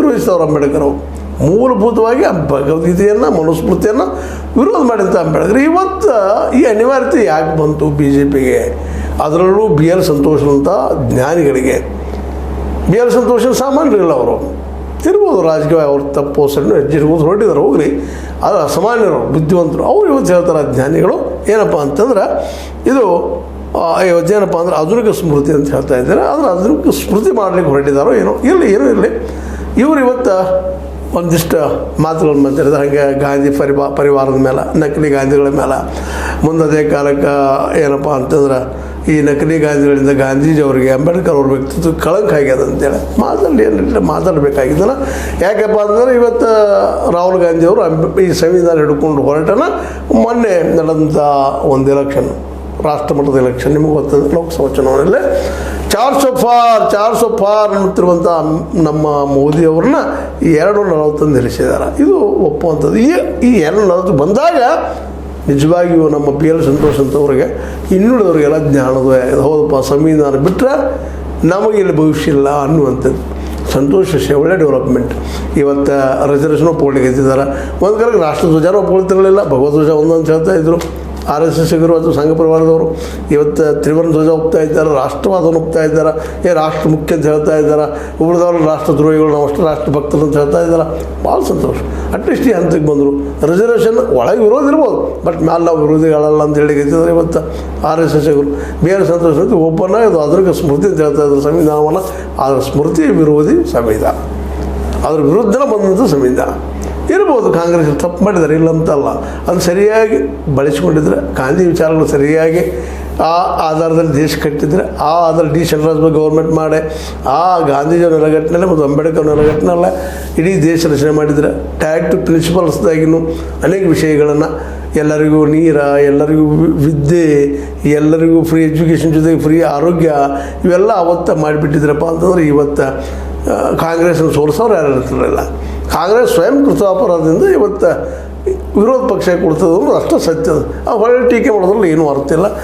ವಿರೋಧಿಸಿದವರು ಅಂಬೇಡ್ಕರ್ ಅವರು. ಮೂಲಭೂತವಾಗಿ ಭಗವದ್ಗೀತೆಯನ್ನು ಮನುಸ್ಮೃತಿಯನ್ನು ವಿರೋಧ ಮಾಡಿದಂಥ ಅಂಬೇಡ್ಕರ್ ಇವತ್ತು ಈ ಅನಿವಾರ್ಯತೆ ಯಾಕೆ ಬಂತು ಬಿ ಜೆ ಪಿಗೆ? ಅದರಲ್ಲೂ ಬಿ ಎಲ್ ಸಂತೋಷಂಥ ಜ್ಞಾನಿಗಳಿಗೆ. ಬಿ ಎಲ್ ಸಂತೋಷ ಸಾಮಾನ್ಯರಿಲ್ಲ, ಅವರು ಇರ್ಬೋದು ರಾಜಕೀಯ ಅವ್ರ ತಪ್ಪು ಸಣ್ಣ ಹೆಜ್ಜೆರ್ಬೋದು ಹೊರಟಿದ್ದಾರೆ, ಹೋಗ್ರಿ. ಅದು ಅಸಾಮಾನ್ಯರು, ಬುದ್ಧಿವಂತರು. ಅವ್ರು ಇವತ್ತು ಹೇಳ್ತಾರೆ ಜ್ಞಾನಿಗಳು ಏನಪ್ಪ ಅಂತಂದ್ರೆ ಇದು ಏನಪ್ಪ ಅಂದ್ರೆ ಆಧುನಿಕ ಸ್ಮೃತಿ ಅಂತ ಹೇಳ್ತಾ ಇದ್ದಾರೆ. ಆದರೆ ಆಧುನಿಕ ಸ್ಮೃತಿ ಮಾಡಲಿಕ್ಕೆ ಹೊರಟಿದ್ದಾರೋ ಏನೋ ಇರಲಿ. ಇವರು ಇವತ್ತು ಒಂದಿಷ್ಟು ಮಾತುಗಳನ್ನು ಮಾತಾಡಿದ್ರೆ ಹಾಗೆ ಗಾಂಧಿ ಪರಿವಾರದ ಮೇಲೆ, ನಕಲಿ ಗಾಂಧಿಗಳ ಮೇಲೆ. ಮುಂದೆ ಕಾಲಕ್ಕೆ ಏನಪ್ಪ ಅಂತಂದ್ರೆ ಈ ನಕಲಿ ಗಾಂಧಿಗಳಿಂದ ಗಾಂಧೀಜಿಯವರಿಗೆ ಅಂಬೇಡ್ಕರ್ ಅವ್ರ ವ್ಯಕ್ತಿತ್ವ ಕಳಂಕ ಆಗ್ಯದ ಅಂತೇಳಿ ಏನಿಲ್ಲ ಮಾತಾಡಬೇಕಾಗಿದ್ದಲ್ಲ. ಯಾಕಪ್ಪ ಅಂತಂದ್ರೆ ಇವತ್ತು ರಾಹುಲ್ ಗಾಂಧಿಯವರು ಈ ಸಂವಿಧಾನ ಹಿಡ್ಕೊಂಡು ಹೊರಟನ ಮೊನ್ನೆ ನಡೆದಂಥ ಒಂದು ಎಲೆಕ್ಷನ್, ರಾಷ್ಟ್ರಮಟ್ಟದ ಎಲೆಕ್ಷನ್, ನಿಮಗೆ ಗೊತ್ತಂದ್ರೆ ಲೋಕಸಭಾ ಚುನಾವಣೆಯಲ್ಲಿ 400 ಪಾರ್ ಅನ್ನುತ್ತಿರುವಂಥ ನಮ್ಮ ಮೋದಿಯವ್ರನ್ನ 240 ನಿಲ್ಲಿಸಿದ್ದಾರೆ. ಇದು ಒಪ್ಪುವಂಥದ್ದು. ಈ 240 ಬಂದಾಗ ನಿಜವಾಗಿಯೂ ನಮ್ಮ ಬಿ ಎಲ್ ಸಂತೋಷ್ ಅಂತವ್ರಿಗೆ ಇನ್ನುಳಿದವ್ರಿಗೆಲ್ಲ ಜ್ಞಾನದ ಹೌದಪ್ಪ, ಸಂವಿಧಾನ ಬಿಟ್ಟರೆ ನಮಗೆ ಇಲ್ಲಿ ಭವಿಷ್ಯ ಇಲ್ಲ ಅನ್ನುವಂಥದ್ದು. ಸಂತೋಷ ಒಳ್ಳೆ ಡೆವಲಪ್ಮೆಂಟ್. ಇವತ್ತು ರಿಸರ್ವೇಷನ್ ಒಪ್ಪಿಕೊಳ್ಳಿಕ್ಕೆ ಎತ್ತಿದ್ದಾರೆ. ಒಂದು ಕಾಲಕ್ಕೆ ರಾಷ್ಟ್ರಧ್ವಜನೂ ಒಪ್ಕೊಳ್ತಿರಲಿಲ್ಲ, ಭಗವಧ್ವಜ ಒಂದೊಂದು ಹೇಳ್ತಾ ಇದ್ದರು. RSSಗಿರು ಅಥವಾ ಸಂಘ ಪರಿವಾರದವರು ಇವತ್ತು ತ್ರಿವರ್ಣ ಧ್ವಜ ಒಪ್ತಾ ಇದ್ದಾರೆ, ರಾಷ್ಟ್ರವಾದವನ್ನು ಒಪ್ತಾ ಇದ್ದಾರೆ, ರಾಷ್ಟ್ರ ಮುಖ್ಯ ಅಂತ ಹೇಳ್ತಾ ಇದ್ದಾರೆ. ಉಳಿದವರು ರಾಷ್ಟ್ರದ್ರೋಹಿಗಳು, ನಾವು ಅಷ್ಟು ರಾಷ್ಟ್ರ ಭಕ್ತರು ಅಂತ ಹೇಳ್ತಾ ಇದ್ದಾರೆ. ಭಾಳ ಸಂತೋಷ. ಅಟ್ಲೀಸ್ಟ್ ಈ ಹಂತಕ್ಕೆ ಬಂದರು. ರಿಸರ್ವೇಷನ್ ಒಳಗೆ ವಿರೋಧ ಇರ್ಬೋದು, ಬಟ್ ಮೇಲೆ ನಾವು ವಿರೋಧಿಗಳಲ್ಲ ಅಂತ ಹೇಳಿ ಗೆದ್ದಿದ್ದಾರೆ. ಇವತ್ತು RSSಗಿರು ಬೇರೆ ಸಂತೋಷ ಒಬ್ಬನ ಇದು ಆಧುನಿಕ ಸ್ಮೃತಿ ಅಂತ ಹೇಳ್ತಾ ಇದ್ದಾರೆ ಸಂವಿಧಾನವನ್ನು. ಅದರ ಸ್ಮೃತಿ ವಿರೋಧಿ ಸಂವಿಧಾನ, ಅದ್ರ ವಿರುದ್ಧನೇ ಬಂದಂಥ ಸಂವಿಧಾನ ಇರ್ಬೋದು. ಕಾಂಗ್ರೆಸ್ ತಪ್ಪು ಮಾಡಿದ್ದಾರೆ, ಇಲ್ಲಂತಲ್ಲ. ಅದು ಸರಿಯಾಗಿ ಬಳಸಿಕೊಂಡಿದ್ರೆ, ಗಾಂಧಿ ವಿಚಾರಗಳು ಸರಿಯಾಗಿ ಆ ಆಧಾರದಲ್ಲಿ ದೇಶ ಕಟ್ಟಿದರೆ, ಆ ಆಧಾರ ಡಿಸೆಂಟ್ರಲೈಸ್ ಗೌರ್ಮೆಂಟ್ ಮಾಡಿ ಆ ಗಾಂಧೀಜಿಯವ್ರ ನೆಲಗಟ್ಟಿನಲ್ಲೇ ಮತ್ತು ಅಂಬೇಡ್ಕರ್ ನೆಲಗಟ್ಟಿನಲ್ಲೇ ಇಡೀ ದೇಶ ರಚನೆ ಮಾಡಿದರೆ, ಟ್ಯಾಕ್ಟ್ ಪ್ರಿನ್ಸಿಪಲ್ಸ್ದಾಗಿನೂ ಅನೇಕ ವಿಷಯಗಳನ್ನು ಎಲ್ಲರಿಗೂ ಎಲ್ಲರಿಗೂ ವಿದ್ಯೆ, ಎಲ್ಲರಿಗೂ ಫ್ರೀ ಎಜುಕೇಷನ್ ಜೊತೆಗೆ ಫ್ರೀ ಆರೋಗ್ಯ ಇವೆಲ್ಲ ಅವತ್ತು ಮಾಡಿಬಿಟ್ಟಿದ್ರಪ್ಪ ಅಂತಂದ್ರೆ ಇವತ್ತು ಕಾಂಗ್ರೆಸ್ನ ಸೋಲಿಸೋರು ಯಾರು ಇರ್ತಿರಲಿಲ್ಲ. ಕಾಂಗ್ರೆಸ್ ಸ್ವಯಂ ಕೃತಾಪರಾಧದಿಂದ ಇವತ್ತು ವಿರೋಧ ಪಕ್ಷ ಕೊಡ್ತದೆ, ಅಷ್ಟು ಸತ್ಯದ. ಹೊಳೆ ಟೀಕೆ ಮಾಡೋದ್ರಲ್ಲಿ ಏನೂ ಅರ್ಥ ಇಲ್ಲ.